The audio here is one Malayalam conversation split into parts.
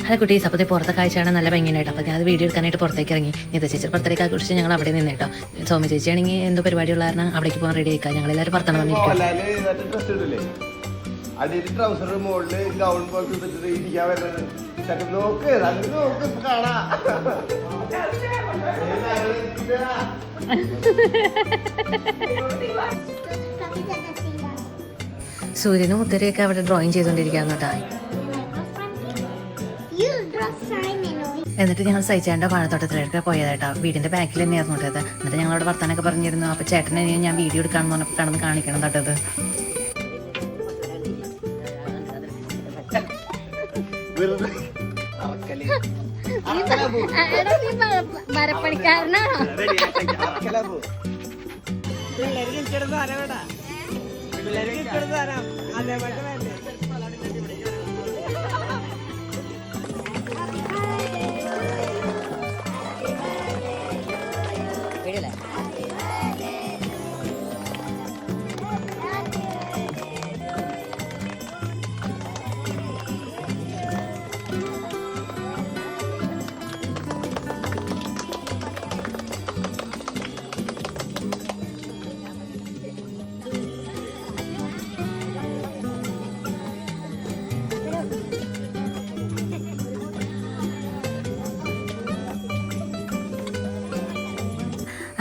ഹലോ കുട്ടീസ്, അപ്പോഴത്തെ പുറത്തെ കാഴ്ചയാണ് നല്ല ഭംഗിയായിട്ട്. അപ്പോൾ ഞാൻ അത് വീഡിയോ എടുക്കാനായിട്ട് പുറത്തേക്ക് ഇറങ്ങി. നിത ചേച്ചി പുറത്തേക്ക് കുറിച്ച് ഞങ്ങൾ അവിടെ നിന്ന് കേട്ടോ. സൗമ്യ ചേച്ചി ആണെങ്കിൽ എന്തോ പരിപാടിയുള്ള കാരണം അവിടേക്ക് പോകാൻ റെഡി ആയിക്കാം. ഞങ്ങളെല്ലാവരും പുറത്താണ് വന്നിരിക്കും. സൂര്യനും മുത്തരയൊക്കെ അവിടെ ഡ്രോയിങ് ചെയ്തുകൊണ്ടിരിക്കുകയാണ് കേട്ടോ. എന്നിട്ട് ഞങ്ങൾ സഹിച്ചേണ്ട വാഴത്തോട്ടത്തിലേക്ക് പോയതായിട്ടാ. വീടിന്റെ ബാക്കിൽ തന്നെയായിരുന്നു കേട്ടത്. എന്നിട്ട് ഞങ്ങളവിടെ വർത്താനൊക്കെ പറഞ്ഞിരുന്നു. അപ്പോൾ ചേട്ടനെ ഞാൻ വീഡിയോ എടുക്കാമെന്ന് പറഞ്ഞപ്പോൾ കടന്ന് കാണിക്കണം കേട്ടത്.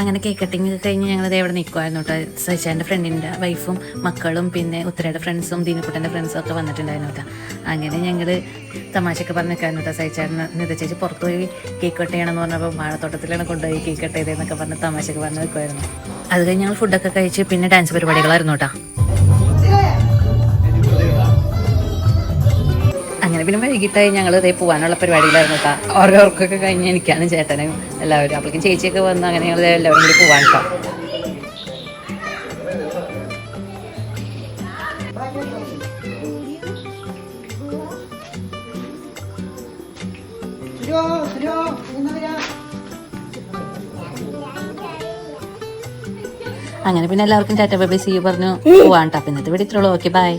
അങ്ങനെ കേക്ക് കട്ടിങ് കഴിഞ്ഞ് ഞങ്ങളത് എവിടെ നിൽക്കുമായിരുന്നു കേട്ടോ. സച്ചാൻ്റെ ഫ്രണ്ടിൻ്റെ വൈഫും മക്കളും പിന്നെ ഉത്തരയുടെ ഫ്രണ്ട്സും ദീനക്കുട്ടൻ്റെ ഫ്രണ്ട്സും ഒക്കെ വന്നിട്ടുണ്ടായിരുന്നു കേട്ടോ. അങ്ങനെ ഞങ്ങൾ തമാശയൊക്കെ പറഞ്ഞ് നിൽക്കായിരുന്നു കേട്ടോ. സച്ചാടിന് നിത ചേച്ചി പുറത്ത് പോയി കേക്ക് കട്ട് ചെയ്യണമെന്ന് പറഞ്ഞപ്പോൾ വാഴത്തോട്ടത്തിലാണ് കൊണ്ടുപോയി കേക്ക് കട്ട് ചെയ്തതെന്നൊക്കെ പറഞ്ഞ് തമാശയൊക്കെ പറഞ്ഞ് നിൽക്കുമായിരുന്നു. അത് കഴിഞ്ഞ് ഞങ്ങൾ ഫുഡൊക്കെ കഴിച്ച് പിന്നെ ഡാൻസ് പരിപാടികളായിരുന്നു കേട്ടോ. അങ്ങനെ പിന്നെ വൈകിട്ടായി ഞങ്ങൾ ഇതേ പോകാനുള്ള പരിപാടിയിലായിരുന്നു കേട്ടോ. ഓരോർക്കൊക്കെ കഴിഞ്ഞ് എനിക്കാണ് ചേട്ടനും എല്ലാവരും. അപ്പോഴേക്കും ചേച്ചിയൊക്കെ വന്ന് അങ്ങനെ ഞങ്ങൾ എല്ലാവരും കൂടി പോകാൻ കേട്ടോ. അങ്ങനെ പിന്നെ എല്ലാവർക്കും tata bye bye see you പറഞ്ഞു പോവാൻ കേട്ടോ. പിന്നെ ഇന്നത്തെ വീഡിയോ ഇത്രയുള്ളൂ. Okay by.